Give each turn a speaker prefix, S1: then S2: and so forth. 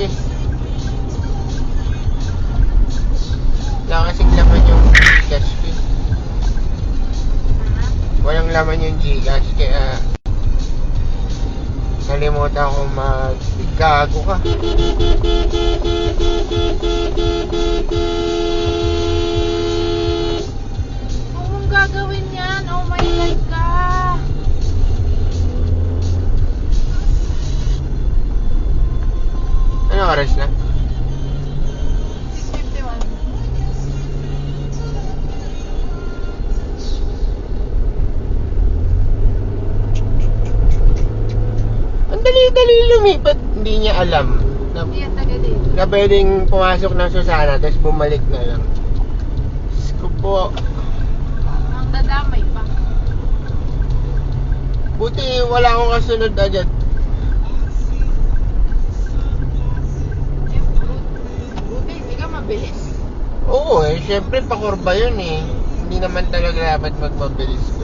S1: eh. Wala kasing laman yung Gcash ko eh. Walang laman yung Gcash kaya nalimutan ko gago ka.
S2: Huwag mong gagawin yan. Oh my God ka.
S1: Ano oras na?
S2: 6:51.
S1: Ang dali-dali lumipat. Hindi niya alam na,
S2: Hindi yan taga dito.
S1: na pwedeng pumasok ng Susana tapos bumalik na lang. Diyos ko po.
S2: Ang dadamay pa.
S1: Buti wala akong kasunod agad.
S2: Buti, hindi ka mabilis.
S1: Oo eh, syempre pakurba yun eh. Hindi naman talaga dapat magmabilis ko.